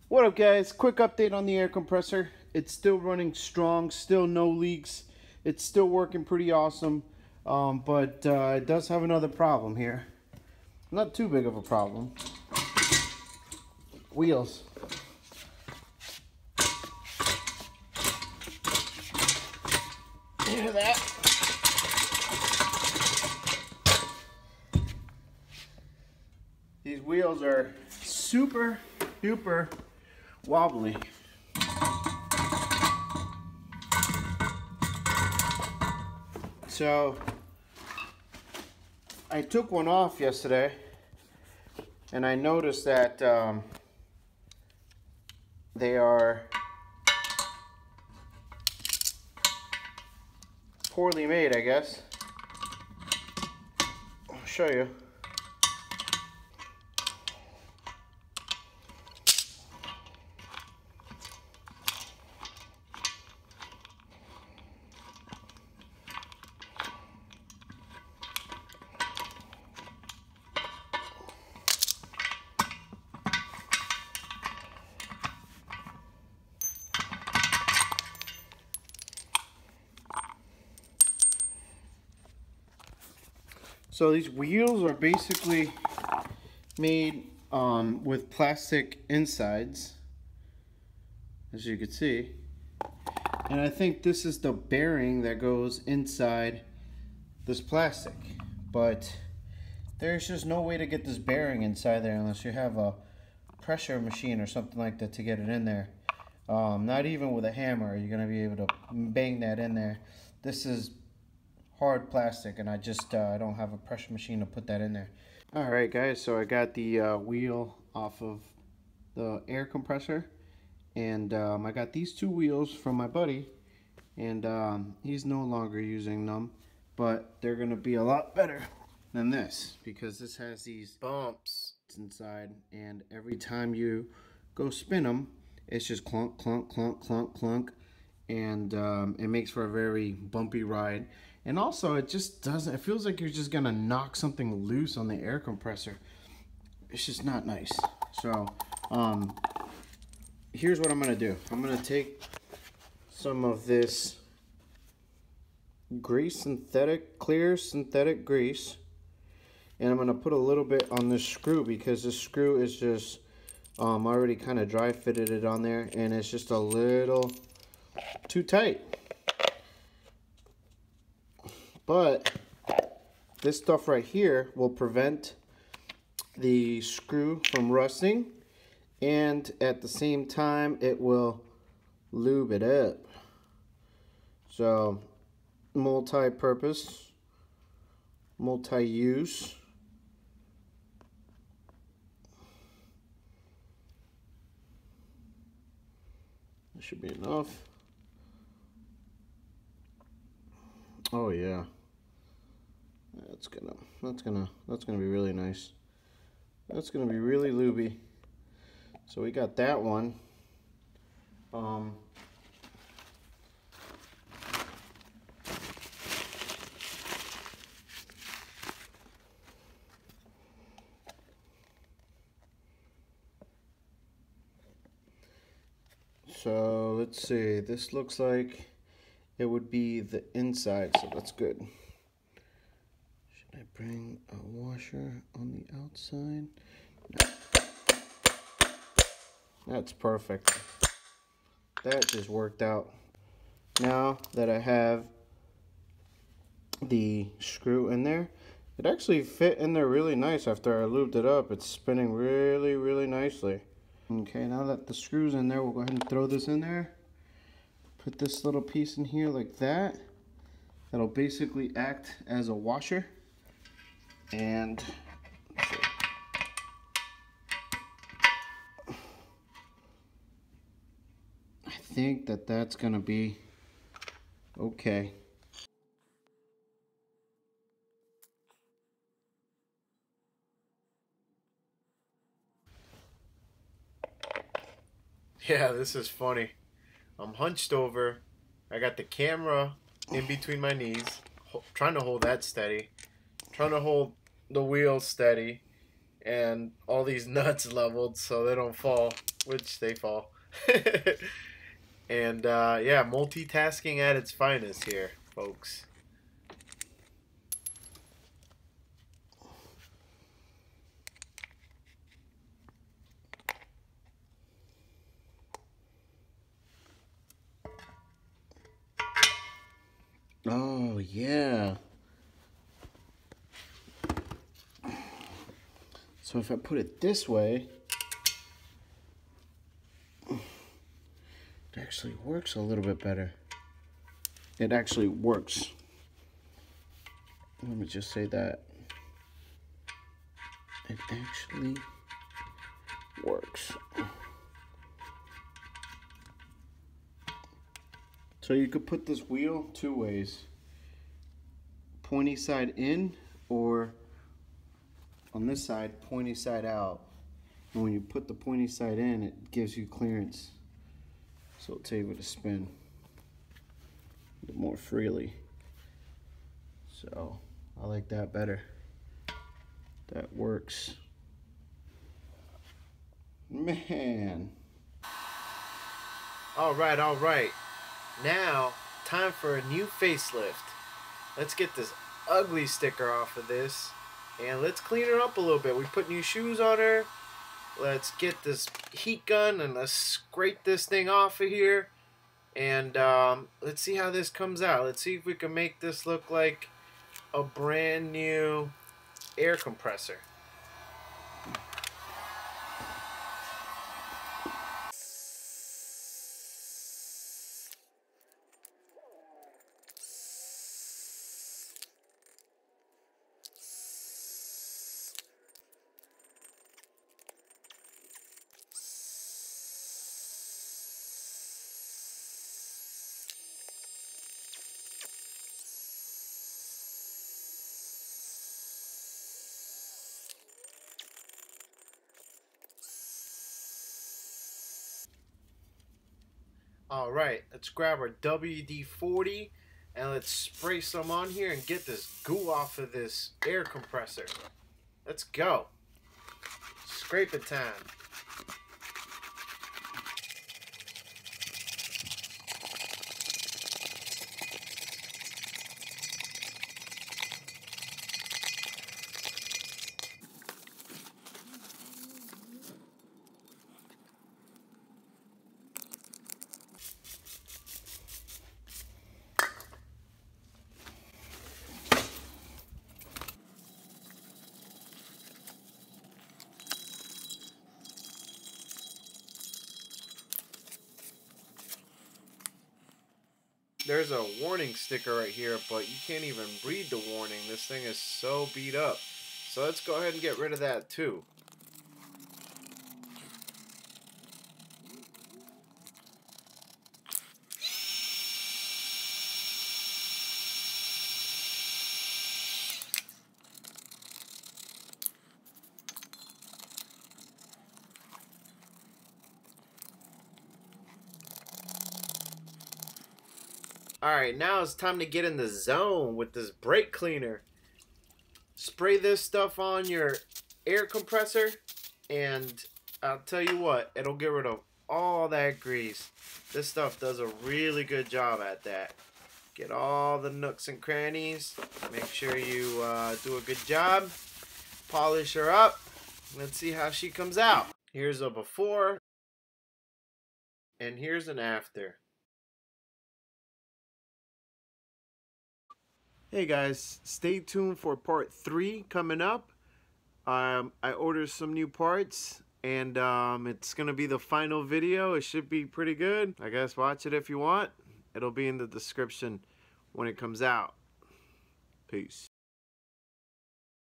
What up, guys? Quick update on the air compressor. It's still running strong, still no leaks. It's still working pretty awesome, but it does have another problem here. Not too big of a problem. Wheels. Hear that? These wheels are super duper wobbly. So I took one off yesterday and I noticed that they are poorly made, I guess. I'll show you. So these wheels are basically made with plastic insides, as you can see. And I think this is the bearing that goes inside this plastic. But there's just no way to get this bearing inside there unless you have a pressure machine or something like that to get it in there. Not even with a hammer are you going to be able to bang that in there. This is hard plastic, and I don't have a pressure machine to put that in there. Alright guys, so I got the wheel off of the air compressor, and I got these two wheels from my buddy, and he's no longer using them, but they're gonna be a lot better than this because this has these bumps inside, and every time you go spin them, it's just clunk clunk clunk clunk clunk, and it makes for a very bumpy ride. And also, it just doesn't, it feels like you're just gonna knock something loose on the air compressor. It's just not nice. So, here's what I'm gonna do. I'm gonna take some of this grease, clear synthetic grease, and I'm gonna put a little bit on this screw because this screw is just, I already kind of dry fitted it on there, and it's just a little too tight. But this stuff right here will prevent the screw from rusting, and at the same time it will lube it up. So multi-purpose, multi-use. That should be enough. Oh yeah. That's gonna be really nice. That's gonna be really lubey. So we got that one. So let's see. This looks like it would be the inside, so that's good. I bring a washer on the outside. No. That's perfect. That just worked out. Now that I have the screw in there, it actually fit in there really nice after I lubed it up. It's spinning really, really nicely. Okay, now that the screw's in there, we'll go ahead and throw this in there. Put this little piece in here like that. That'll basically act as a washer. And I think that that's gonna be okay. Yeah, this is funny. I'm hunched over. I got the camera in between my knees, trying to hold that steady, trying to hold the wheel steady, and all these nuts leveled so they don't fall, which they fall. And yeah, multitasking at its finest here, folks. Oh, yeah. So if I put it this way, it actually works a little bit better. It actually works. Let me just say that. It actually works. So you could put this wheel two ways. Pointy side in, or on this side, pointy side out. And when you put the pointy side in, it gives you clearance. So it's able to spin a bit more freely. So I like that better. That works. Man. All right. Now, time for a new facelift. Let's get this ugly sticker off of this, and let's clean her up a little bit. We put new shoes on her. Let's get this heat gun and let's scrape this thing off of here. And let's see how this comes out. Let's see if we can make this look like a brand new air compressor. All right, let's grab our WD-40 and let's spray some on here and get this goo off of this air compressor. Let's go. Scrape it time. There's a warning sticker right here, but you can't even read the warning. This thing is so beat up. So let's go ahead and get rid of that too. Alright, now it's time to get in the zone with this brake cleaner. Spray this stuff on your air compressor, and I'll tell you what, it'll get rid of all that grease. This stuff does a really good job at that. Get all the nooks and crannies. Make sure you do a good job. Polish her up. Let's see how she comes out. Here's a before, and here's an after. Hey guys, stay tuned for part 3 coming up. I ordered some new parts, and it's gonna be the final video. It should be pretty good. I guess watch it if you want. It'll be in the description when it comes out. Peace.